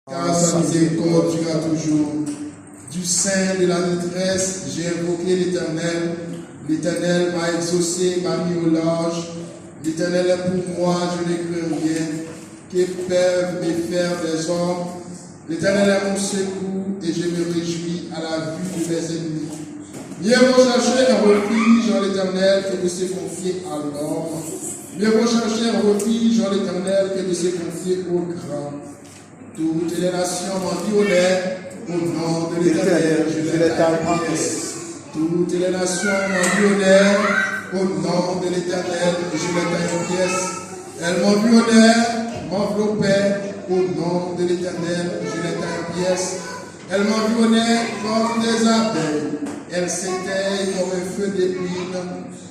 car sa miséricorde durera toujours. Du sein de la détresse, j'ai invoqué l'Éternel. L'Éternel m'a exaucé, m'a mis au large. L'Éternel est pour moi, je ne crains rien. Que peuvent me faire des hommes? L'Éternel est mon secours et je me réjouis à la vue de mes ennemis. Mieux vaut chercher un refuge en l'Éternel que de se confier à l'homme. Mieux vaut chercher un refuge en l'Éternel que de se confier au grand. Toutes les nations m'environnèrent, au nom de l'Éternel, je les taille en pièces. Toutes les nations m'environnèrent, au nom de l'Éternel, je les taille en pièces. Elles m'environnèrent, m'enveloppaient, au nom de l'Éternel, je les taille en pièces. Elles m'environnèrent comme des abeilles, elles s'éteignent comme un feu d'épine,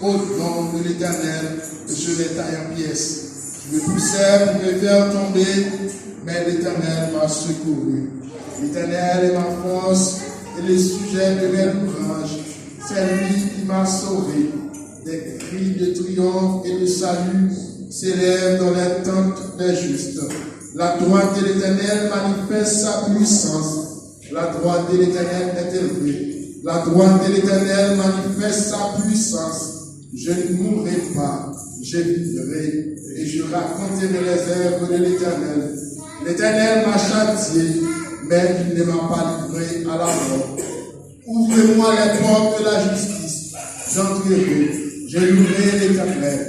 au nom de l'Éternel, je les taille en pièces. Je me poussais pour me faire tomber, mais l'Éternel m'a secouru. L'Éternel est ma force et le sujet de mes ouvrages. C'est lui qui m'a sauvé. Des cris de triomphe et de salut s'élèvent dans les tentes des justes. La droite de l'Éternel manifeste sa puissance. La droite de l'Éternel est élevée. La droite de l'Éternel manifeste sa puissance. Je ne mourrai pas, je vivrai et je raconterai les œuvres de l'Éternel. L'Éternel m'a châtié, mais il ne m'a pas livré à la mort. Ouvrez-moi les portes de la justice, j'entrerai, je louerai l'Éternel.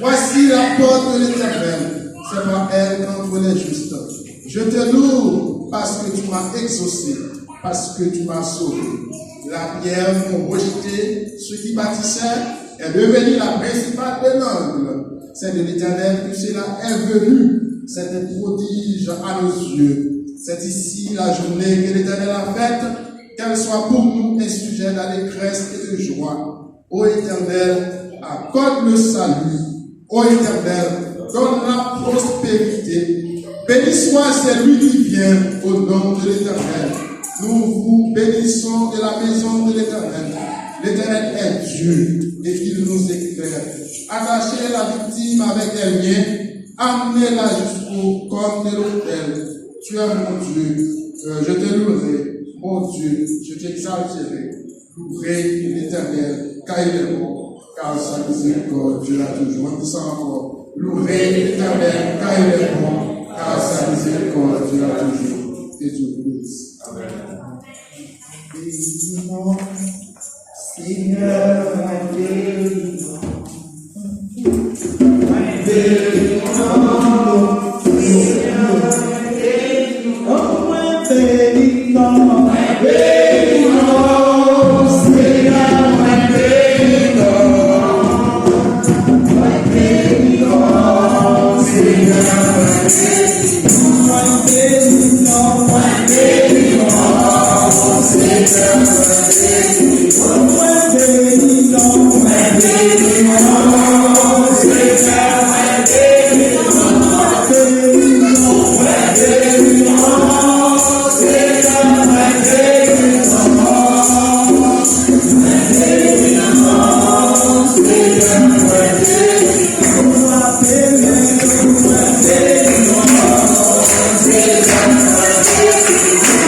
Voici la porte de l'Éternel, c'est par elle qu'entrent les justes. Je te loue parce que tu m'as exaucé, parce que tu m'as sauvé. La pierre m'ont rejeté, ceux qui bâtissaient est devenu la principale des nobles. C'est de l'Éternel que cela est venu. C'est un prodige à nos yeux. C'est ici la journée que l'Éternel a faite, qu'elle soit pour nous un sujet d'allégresse et de joie. Ô Éternel, accorde le salut. Ô Éternel, donne la prospérité. Béni soit celui qui vient au nom de l'Éternel. Nous vous bénissons de la maison de l'Éternel. L'Éternel est Dieu et il nous éclaire. Attachez la victime avec les liens, amenez-la jusqu'au corps de l'autel. Tu es mon Dieu, je te louerai, mon Dieu, je t'exalterai. Louerai l'Éternel, car il est bon, car sa miséricorde durera toujours. On dit ça encore. Louerai l'Éternel, car il est bon, car sa miséricorde durera toujours. Et Dieu vous bénisse. Amen. Seigneur, my baby, my baby, oh, Seigneur, my baby, oh, my baby, oh, my baby, oh, Seigneur, my baby, oh, my baby, oh, Seigneur, my baby, oh, my baby, oh, Seigneur, my baby. Thank you.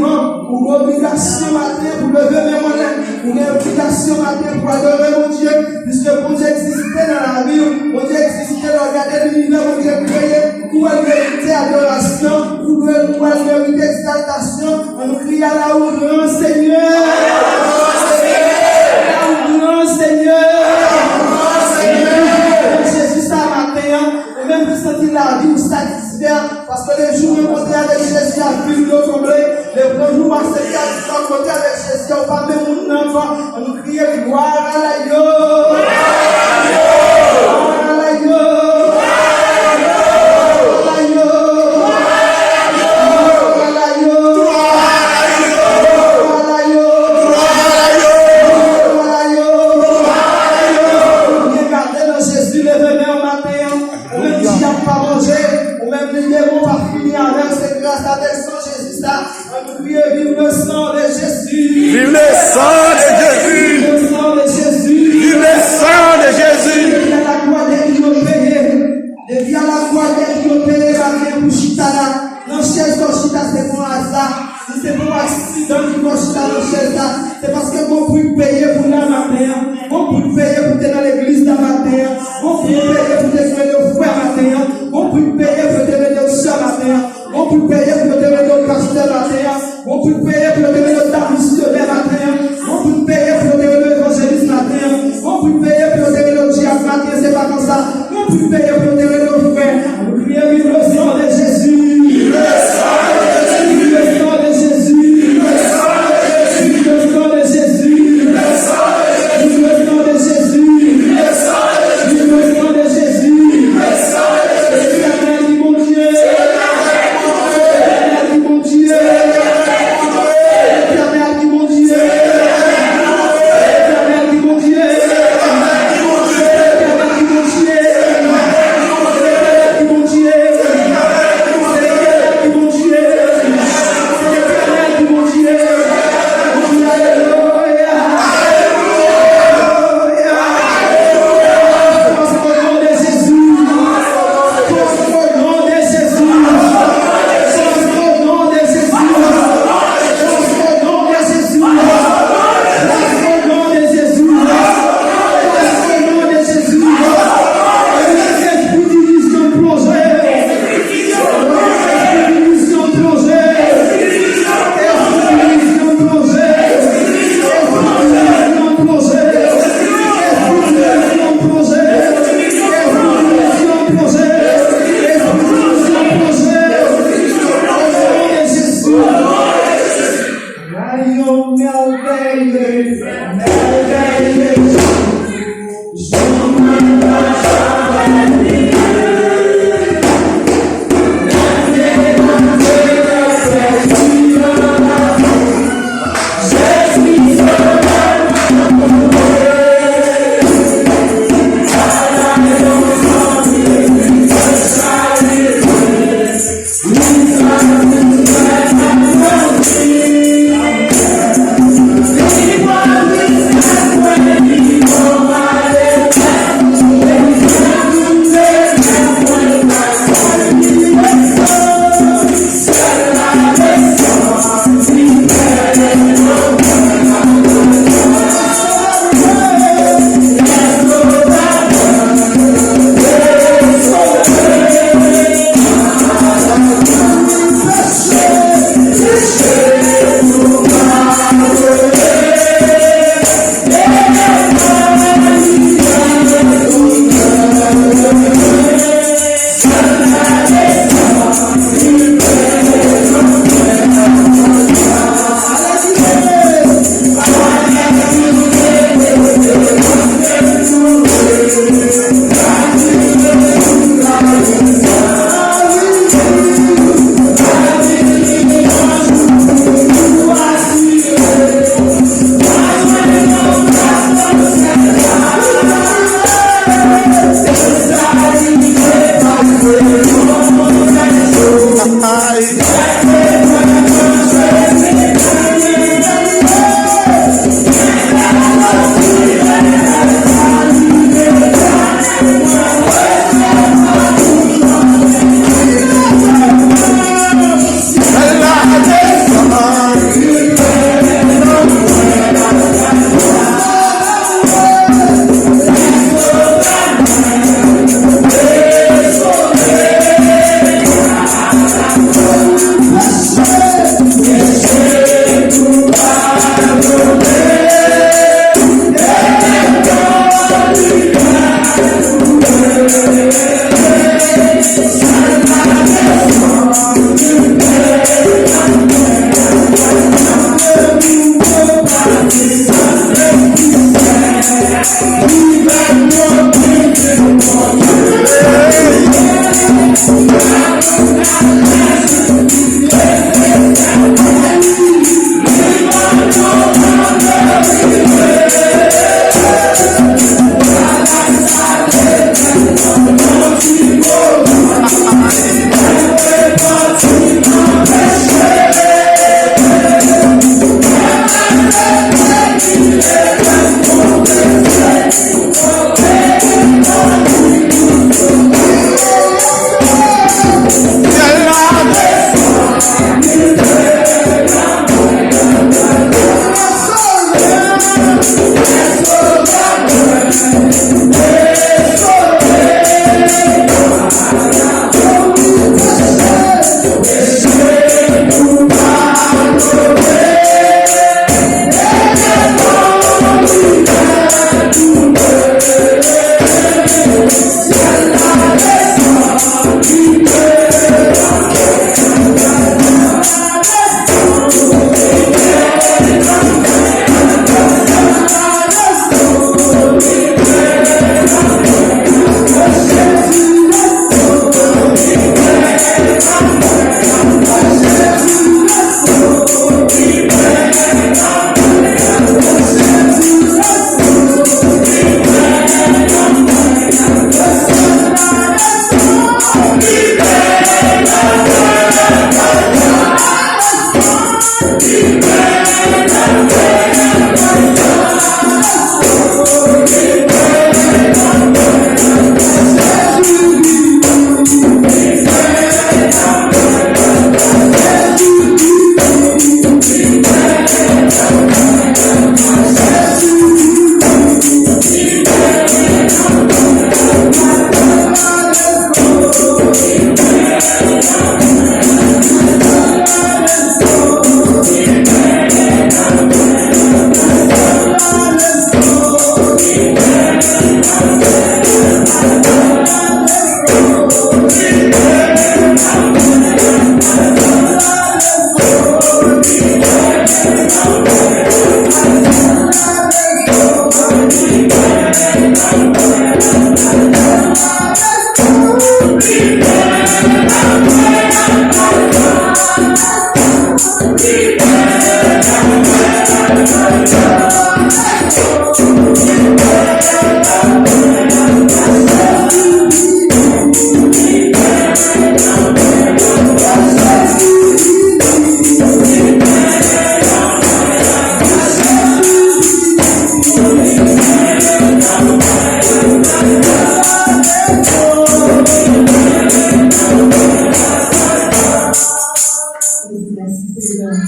vivant, pour obligation matin, pour lever mes moyens, pour obligation matin, pour adorer mon Dieu, puisque mon Dieu existait dans la vie, mon Dieu existait dans regarder l'univers, mon Dieu créé, pour elle mériter adoration, pour elle mériter exaltation, on nous crie à la haut grand Seigneur, la haut grand Seigneur, Jésus ça matin, et même pour sentir la vie, vous satisfaire, parce que les jours où on est avec Jésus, la vie nous comblé, les bons jours où on s'est côté avec Jésus, on va même mon enfant, on nous crie gloire à la yo, gloire à la yo, vive le sang de Jésus. Vive le sang de Jésus. Vive le sang de Jésus. Vive le sang de Jésus. Depuis à la croix des qui ont payé. Depuis à la croix des qui ont payé la vie pour Chitana. Non, chaise de Chita, c'est pour hasard. Si c'est pour accident qui va Chita dans chaise là, c'est parce que bon pour payer pour la matin. Bon pour payer pour être dans l'église de matin. Bon pour payer pour être dans le frère matin. Bon pour payer pour être dans le soeur matin. Bon pour payer pour être dans le pasteur matin. On peut payer pour le missionnaire matin. On peut payer pour le évangéliste matin. On peut payer pour le diable matin. C'est pas comme ça. On peut payer pour le frère. On prie vive le sang de Jésus. Vive le sang de Jésus. Vive le sang de Jésus. Vive le sang de Jésus. Vive le sang de Jésus. Vive le sang de Jésus. Vive le sang de Jésus. Vive le sang de Jésus. Vive le sang de Jésus. L'éternel mon Dieu. L'éternel mon Dieu.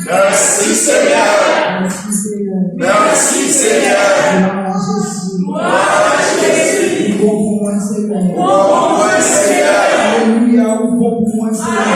Merci Seigneur. Merci Seigneur. Gloire à Jésus. Bon pour moi Seigneur. Alléluia. Bon pour moi Seigneur.